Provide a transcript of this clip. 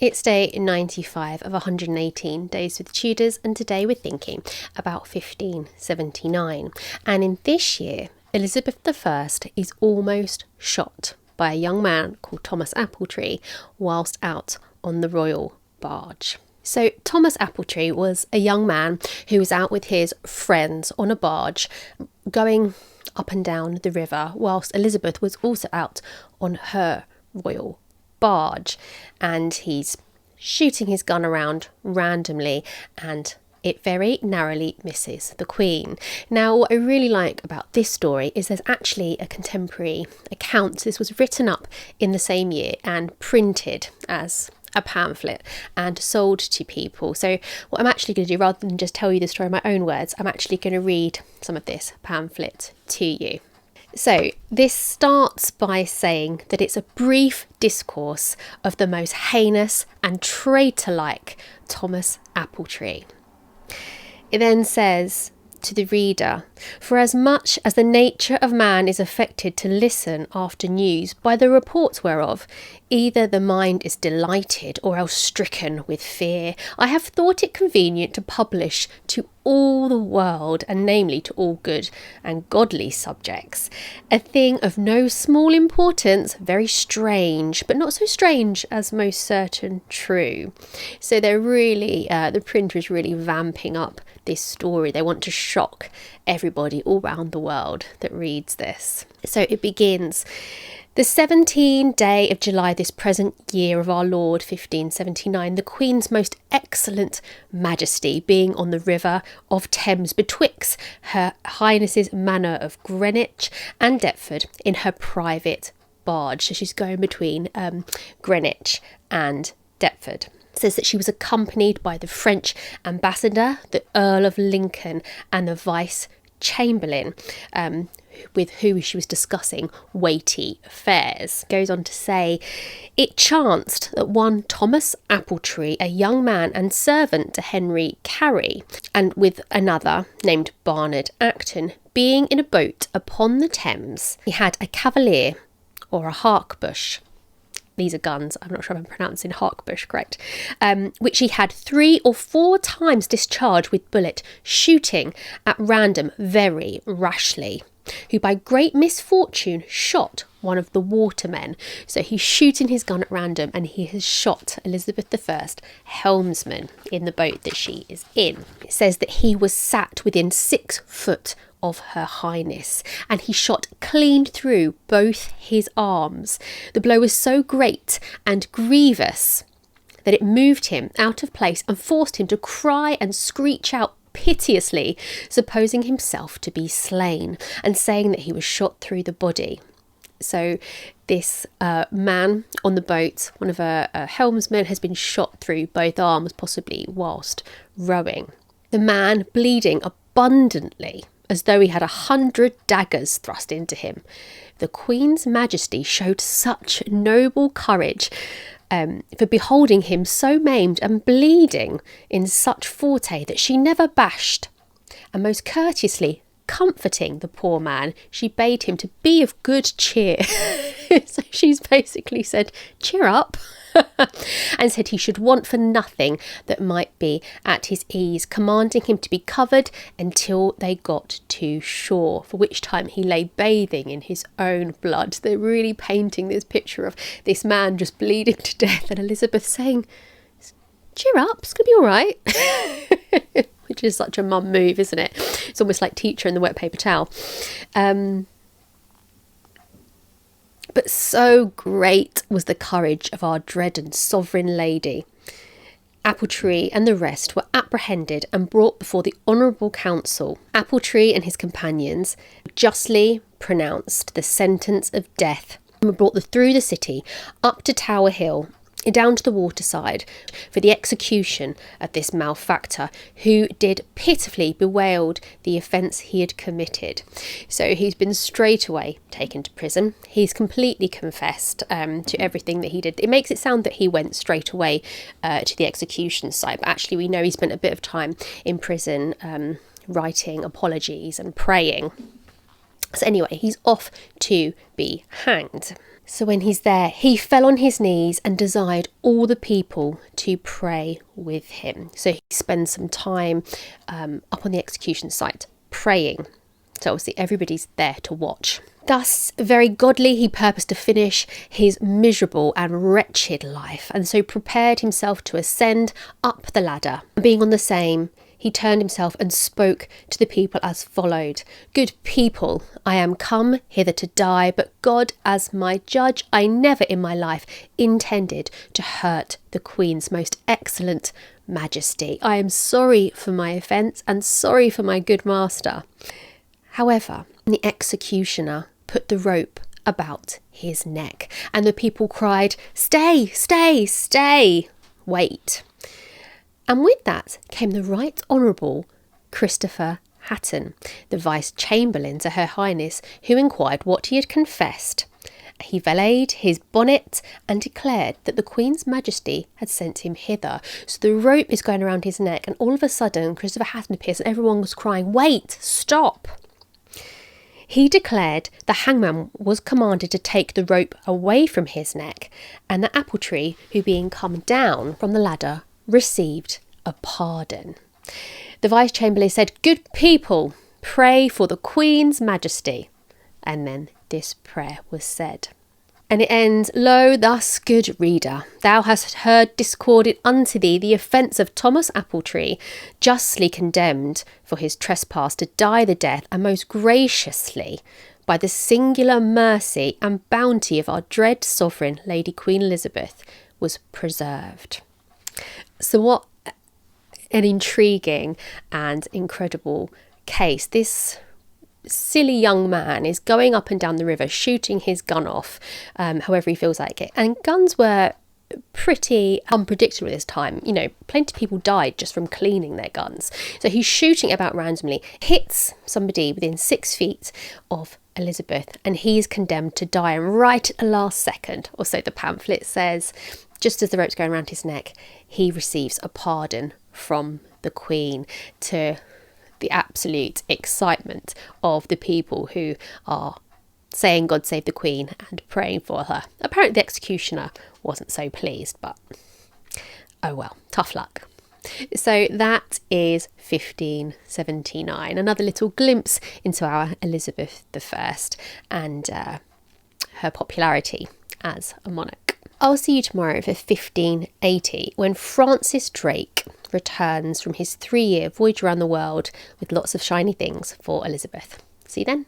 It's day 95 of 118 days with the Tudors, and today we're thinking about 1579. And in this year, Elizabeth I is almost shot by a young man called Thomas Appletree whilst out on the royal barge. So Thomas Appletree was a young man who was out with his friends on a barge going up and down the river, whilst Elizabeth was also out on her royal barge, and he's shooting his gun around randomly and it very narrowly misses the Queen. Now, what I really like about this story is there's actually a contemporary account. This was written up in the same year and printed as a pamphlet and sold to people. So what I'm actually going to do, rather than just tell you the story in my own words, I'm actually going to read some of this pamphlet to you. So this starts by saying that it's a brief discourse of the most heinous and traitor-like Thomas Appletree. It then says to the reader, "For as much as the nature of man is affected to listen after news by the reports whereof, either the mind is delighted or else stricken with fear, I have thought it convenient to publish to all the world, and namely to all good and godly subjects, a thing of no small importance, very strange, but not so strange as most certain true." So they're really, the printer is really vamping up this story. They want to shock everybody all around the world that reads this. So it begins, "The 17th day of July this present year of our Lord 1579, the Queen's most excellent Majesty being on the river of Thames betwixt her Highness's manor of Greenwich and Deptford in her private barge." So she's going between Greenwich and Deptford. Says that she was accompanied by the French ambassador, the Earl of Lincoln, and the Vice Chamberlain, with who she was discussing weighty affairs. Goes on to say, "It chanced that one Thomas Appletree, a young man and servant to Henry Carey, and with another named Barnard Acton, being in a boat upon the Thames, he had a cavalier or a harquebush." These are guns, I'm not sure if I'm pronouncing harquebush correct, which he had 3 or 4 times discharged with bullet, shooting at random very rashly, who by great misfortune shot one of the watermen. So he's shooting his gun at random and he has shot Elizabeth I, helmsman, in the boat that she is in. It says that he was sat within 6 foot of her Highness, and he shot clean through both his arms. The blow was so great and grievous that it moved him out of place and forced him to cry and screech out piteously, supposing himself to be slain, and saying that he was shot through the body. So this man on the boat, one of her helmsmen, has been shot through both arms, possibly whilst rowing. The man bleeding abundantly, as though he had 100 daggers thrust into him. The Queen's Majesty showed such noble courage for beholding him so maimed and bleeding in such forte that she never bashed, and most courteously comforting the poor man, she bade him to be of good cheer. So she's basically said, cheer up, and said he should want for nothing that might be at his ease, commanding him to be covered until they got to shore, for which time he lay bathing in his own blood. They're really painting this picture of this man just bleeding to death and Elizabeth saying, cheer up, it's going to be all right. Which is such a mum move, isn't it? It's almost like teacher in the wet paper towel. But so great was the courage of our dread and sovereign lady. Appletree and the rest were apprehended and brought before the Honourable Council. Appletree and his companions justly pronounced the sentence of death and were brought through the city up to Tower Hill, down to the waterside, for the execution of this malefactor, who did pitifully bewailed the offence he had committed. So he's been straight away taken to prison. He's completely confessed to everything that he did. It makes it sound that he went straight away to the execution site, but actually we know he spent a bit of time in prison writing apologies and praying. So anyway, he's off to be hanged. So when he's there, he fell on his knees and desired all the people to pray with him. So he spends some time up on the execution site praying. So obviously everybody's there to watch. Thus, very godly, he purposed to finish his miserable and wretched life, and so prepared himself to ascend up the ladder. Being on the same, he turned himself and spoke to the people as followed. Good people, I am come hither to die, but God as my judge, I never in my life intended to hurt the Queen's most excellent majesty. I am sorry for my offence and sorry for my good master. However, the executioner put the rope about his neck, and the people cried, "Stay, stay, stay, wait." And with that came the Right Honourable Christopher Hatton, the Vice-Chamberlain to Her Highness, who inquired what he had confessed. He valeted his bonnet and declared that the Queen's Majesty had sent him hither. So the rope is going around his neck, and all of a sudden Christopher Hatton appears and everyone was crying, "Wait, stop." He declared the hangman was commanded to take the rope away from his neck, and the apple tree, who being come down from the ladder, received a pardon. The Vice-Chamberlain said, "Good people, pray for the Queen's Majesty." And then this prayer was said. And it ends, "Lo, thus, good reader, thou hast heard discorded unto thee the offence of Thomas Appletree, justly condemned for his trespass to die the death, and most graciously, by the singular mercy and bounty of our dread sovereign, Lady Queen Elizabeth, was preserved." So what an intriguing and incredible case. This silly young man is going up and down the river shooting his gun off however he feels like it, and guns were pretty unpredictable at this time. You know, plenty of people died just from cleaning their guns. So he's shooting about randomly, hits somebody within 6 feet of Elizabeth, and he's condemned to die. And right at the last second, or so the pamphlet says, just as the rope's going around his neck, he receives a pardon from the Queen, to the absolute excitement of the people who are saying "God save the Queen" and praying for her. Apparently the executioner wasn't so pleased, but oh well, tough luck. So that is 1579. Another little glimpse into our Elizabeth I and her popularity as a monarch. I'll see you tomorrow for 1580, when Francis Drake returns from his 3-year voyage around the world with lots of shiny things for Elizabeth. See you then.